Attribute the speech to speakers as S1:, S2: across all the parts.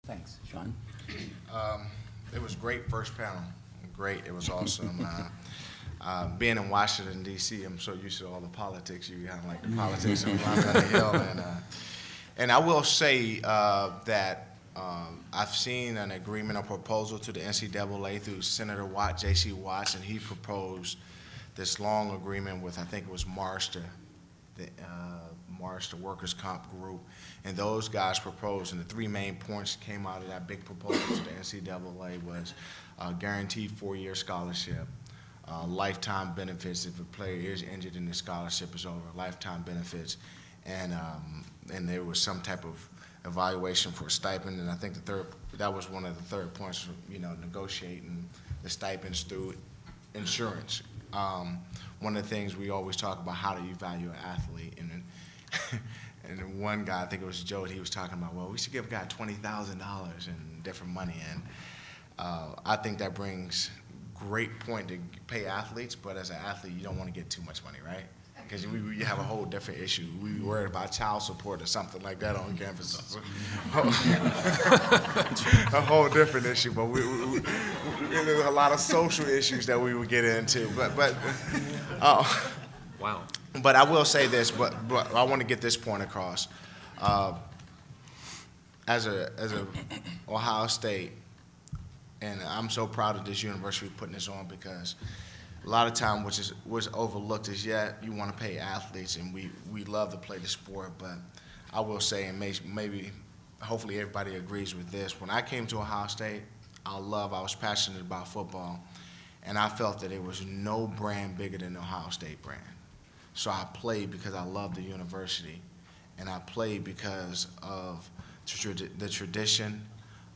S1: Thanks. Shawn?
S2: It was great first panel. Great. It was awesome. Being in Washington, D.C., I'm so used to all the politics. You kind of like the politics of the Hill. And I will say that I've seen an agreement or proposal to the NCAA through Senator J.C. Watts, and he proposed this long agreement with, I think it was Marscilla, the workers' comp group, and those guys proposed, and the three main points came out of that big proposal to the NCAA was guaranteed 4-year scholarship, lifetime benefits if a player is injured and the scholarship is over, lifetime benefits, and there was some type of evaluation for a stipend, and I think that was one of the third points, negotiating the stipends through insurance. One of the things we always talk about, how do you value an athlete? And one guy, I think it was Joe, he was talking about, well, we should give a guy $20,000 in different money. And I think that brings great point to pay athletes, but as an athlete, you don't want to get too much money, right? Because you have a whole different issue. We worried about child support or something like that on campus. A whole different issue, but there's a lot of social issues that we would get into. But
S3: Wow.
S2: But I will say this, but I want to get this point across. As a Ohio State, and I'm so proud of this university putting this on, because a lot of time what's overlooked is, you want to pay athletes, and we love to play the sport, but I will say, and maybe hopefully everybody agrees with this, when I came to Ohio State, I was passionate about football, and I felt that there was no brand bigger than the Ohio State brand. So I played because I loved the university, and I played because of the tradition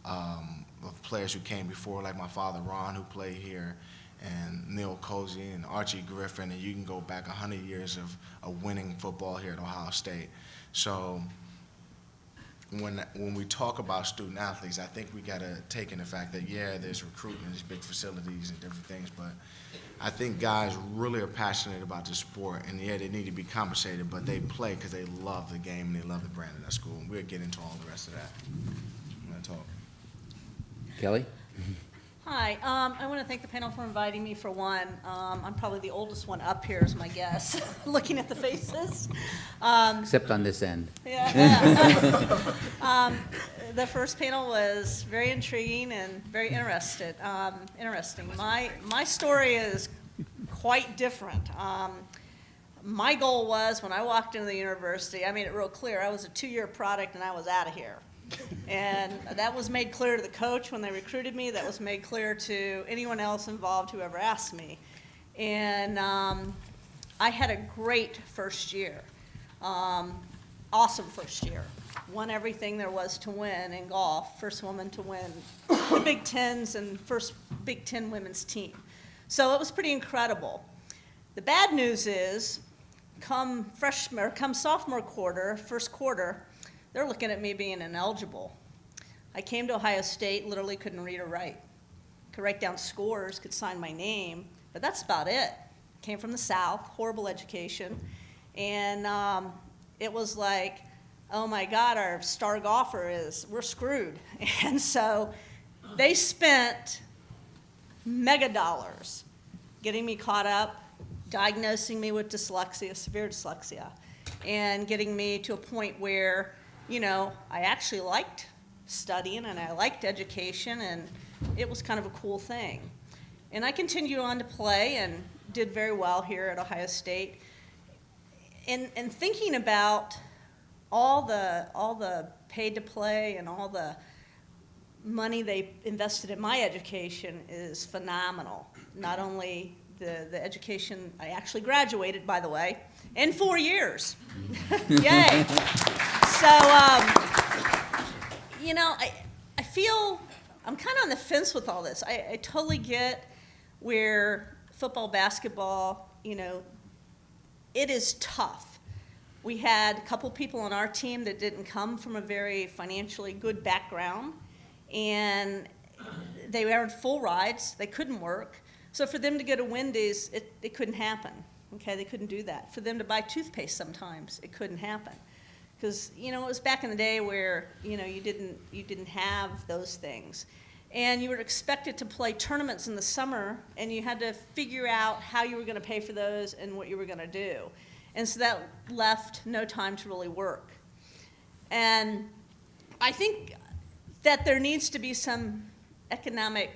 S2: of players who came before, like my father, Ron, who played here, and Neil Cozy and Archie Griffin, and you can go back 100 years of winning football here at Ohio State. So when we talk about student athletes, I think we got to take in the fact that, there's recruitment, there's big facilities and different things, but I think guys really are passionate about the sport, and they need to be compensated, but they play because they love the game and they love the brand of that school, and we'll get into all the rest of that when I talk.
S1: Kelly?
S4: Hi, I want to thank the panel for inviting me for one. I'm probably the oldest one up here is my guess, looking at the faces.
S1: Except on this end.
S4: Yeah. The first panel was very intriguing and very interesting. My story is quite different. My goal was, when I walked into the university, I made it real clear, I was a 2-year product and I was out of here. And that was made clear to the coach when they recruited me. That was made clear to anyone else involved who ever asked me. And I had a great first year, awesome first year. Won everything there was to win in golf. First woman to win the Big Tens and first Big Ten women's team. So it was pretty incredible. The bad news is, come sophomore quarter, first quarter, they're looking at me being ineligible. I came to Ohio State, literally couldn't read or write. Could write down scores, could sign my name, but that's about it. Came from the South, horrible education, and it was like, oh my God, our star golfer we're screwed. And so they spent mega dollars getting me caught up, diagnosing me with dyslexia, severe dyslexia, and getting me to a point where, I actually liked studying and I liked education, and it was kind of a cool thing. And I continued on to play and did very well here at Ohio State. And thinking about all the paid to play and all the money they invested in my education is phenomenal. Not only the education, I actually graduated, by the way, in 4 years. Yay. So, I feel I'm kind of on the fence with all this. I totally get where football, basketball, it is tough. We had a couple people on our team that didn't come from a very financially good background, and they earned full rides. They couldn't work. So for them to go to Wendy's, it couldn't happen. Okay, they couldn't do that. For them to buy toothpaste sometimes, it couldn't happen. Because, it was back in the day where, you didn't have those things. And you were expected to play tournaments in the summer, and you had to figure out how you were going to pay for those and what you were going to do. And so that left no time to really work. And I think that there needs to be some economic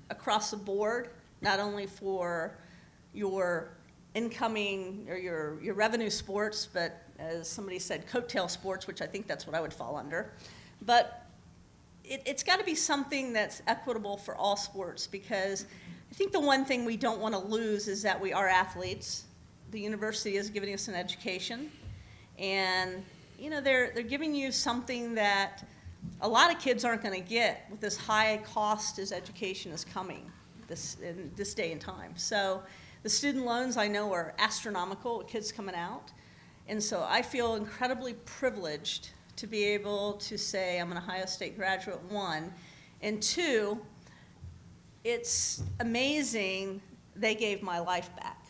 S4: across the board, not only for your incoming or your revenue sports, but as somebody said, coattail sports, which I think that's what I would fall under. But it's got to be something that's equitable for all sports, because I think the one thing we don't want to lose is that we are athletes. The university is giving us an education, and they're giving you something that a lot of kids aren't going to get with this high cost as education is coming in this day and time. So the student loans I know are astronomical with kids coming out, and so I feel incredibly privileged to be able to say I'm an Ohio State graduate, one, and two, it's amazing they gave my life back.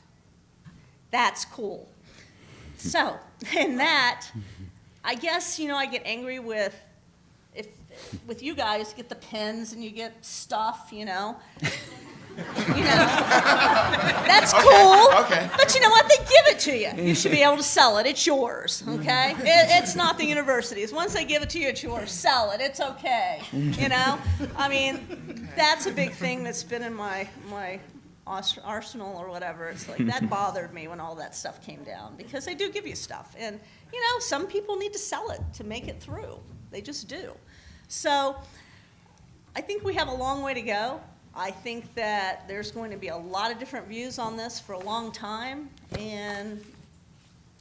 S4: That's cool. So, in that, I guess, I get angry with you guys, get the pens and you get stuff, That's cool.
S2: Okay.
S4: But you know what? They give it to you. You should be able to sell it. It's yours, okay? It's not the university's. Once they give it to you, it's yours. Sell it. It's okay. I mean, that's a big thing that's been in my arsenal or whatever. It's like that bothered me when all that stuff came down, because they do give you stuff. And, some people need to sell it to make it through. They just do. So I think we have a long way to go. I think that there's going to be a lot of different views on this for a long time, and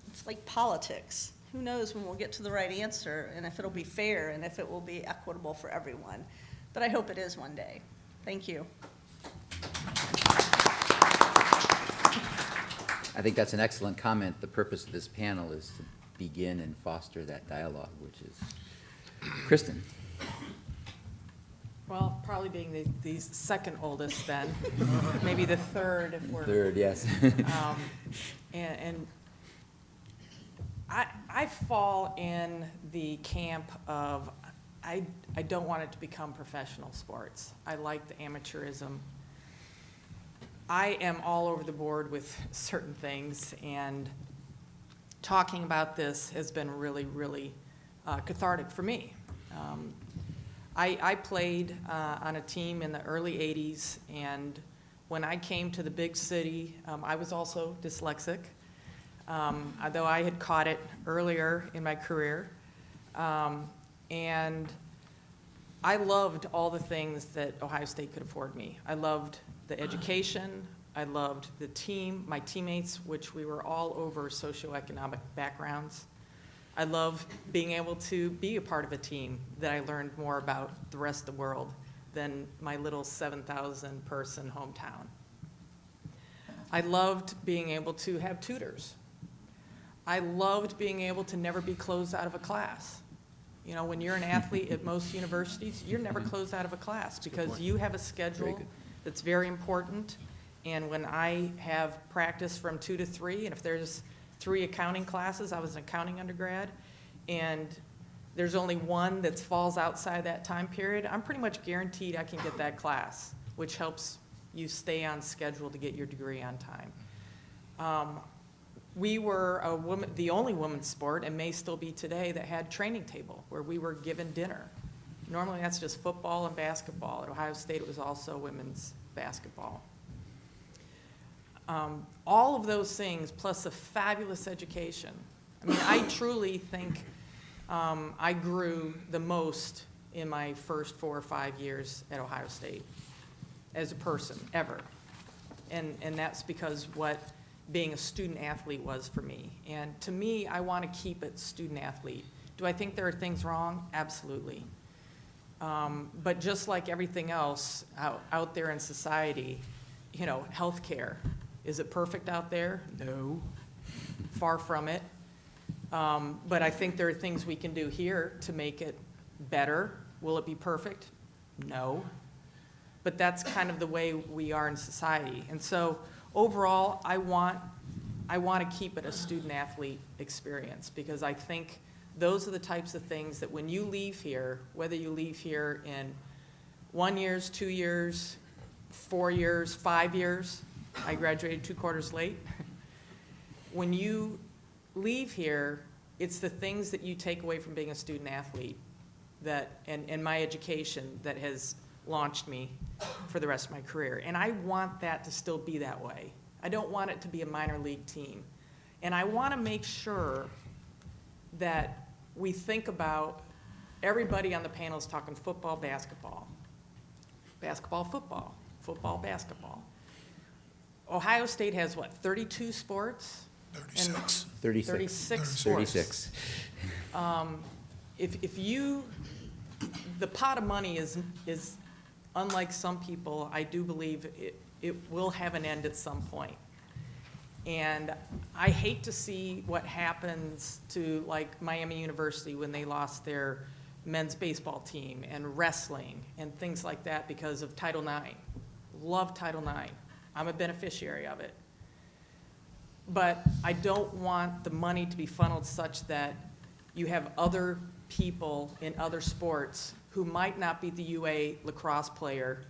S4: it's like politics. Who knows when we'll get to the right answer, and if it'll be fair, and if it will be equitable for everyone. But I hope it is one day. Thank you.
S1: I think that's an excellent comment. The purpose of this panel is to begin and foster that dialogue, which is Kristin.
S3: Well, probably being the second oldest then, maybe the third if we're.
S1: Third, yes.
S3: And I fall in the camp of I don't want it to become professional sports. I like the amateurism. I am all over the board with certain things, and talking about this has been really, really cathartic for me. I played on a team in the early 80s, and when I came to the big city, I was also dyslexic, although I had caught it earlier in my career. And I loved all the things that Ohio State could afford me. I loved the education, I loved the team, my teammates, which we were all over socioeconomic backgrounds. I love being able to be a part of a team that I learned more about the rest of the world than my little 7,000 person hometown. I loved being able to have tutors. I loved being able to never be closed out of a class. When you're an athlete at most universities, you're never closed out of a class because you have a schedule that's very important. And when I have practice from 2 to 3, and if there's 3 accounting classes, I was an accounting undergrad, and there's only one that falls outside that time period, I'm pretty much guaranteed I can get that class, which helps you stay on schedule to get your degree on time. We were the only women's sport, and may still be today, that had training table where we were given dinner. Normally that's just football and basketball. At Ohio State it was also women's basketball. All of those things, plus a fabulous education. I mean, I truly think I grew the most in my first 4 or 5 years at Ohio State as a person, ever. And that's because what being a student athlete was for me. And to me, I want to keep it student athlete. Do I think there are things wrong? Absolutely. But just like everything else out there in society, healthcare. Is it perfect out there? No, far from it. But I think there are things we can do here to make it better. Will it be perfect? No. But that's kind of the way we are in society. And so overall, I want to keep it a student-athlete experience, because I think those are the types of things that when you leave here, whether you leave here in 1 year, 2 years, 4 years, 5 years, I graduated 2 quarters late. When you leave here, it's the things that you take away from being a student athlete that, and my education that has launched me for the rest of my career. And I want that to still be that way. I don't want it to be a minor league team. And I want to make sure that we think about everybody on the panel is talking football, basketball, basketball, football, football, basketball. Ohio State has what, 32 sports?
S5: 36.
S3: 36 sports.
S1: 36.
S3: If you, the pot of money is unlike some people, I do believe it will have an end at some point. And I hate to see what happens to like Miami University when they lost their men's baseball team and wrestling and things like that because of Title IX. Love Title IX. I'm a beneficiary of it. But I don't want the money to be funneled such that you have other people in other sports who might not be the UA lacrosse player,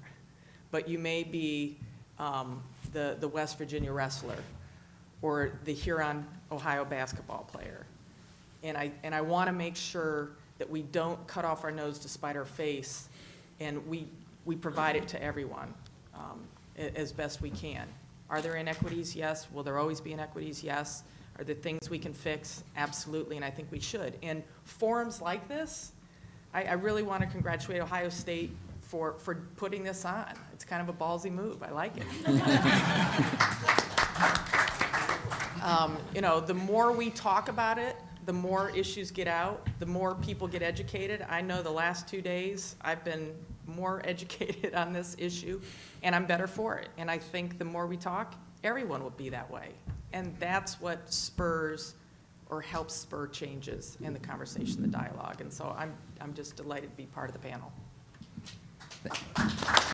S3: but you may be the West Virginia wrestler or the Huron, Ohio basketball player. And I want to make sure that we don't cut off our nose to spite our face, and we provide it to everyone as best we can. Are there inequities? Yes. Will there always be inequities? Yes. Are there things we can fix? Absolutely, and I think we should. And forums like this, I really want to congratulate Ohio State for putting this on. It's kind of a ballsy move. I like it. You know, the more we talk about it, the more issues get out, the more people get educated. I know the last 2 days I've been more educated on this issue, and I'm better for it. And I think the more we talk, everyone will be that way. And that's what spurs or helps spur changes in the conversation, the dialogue. And so I'm just delighted to be part of the panel.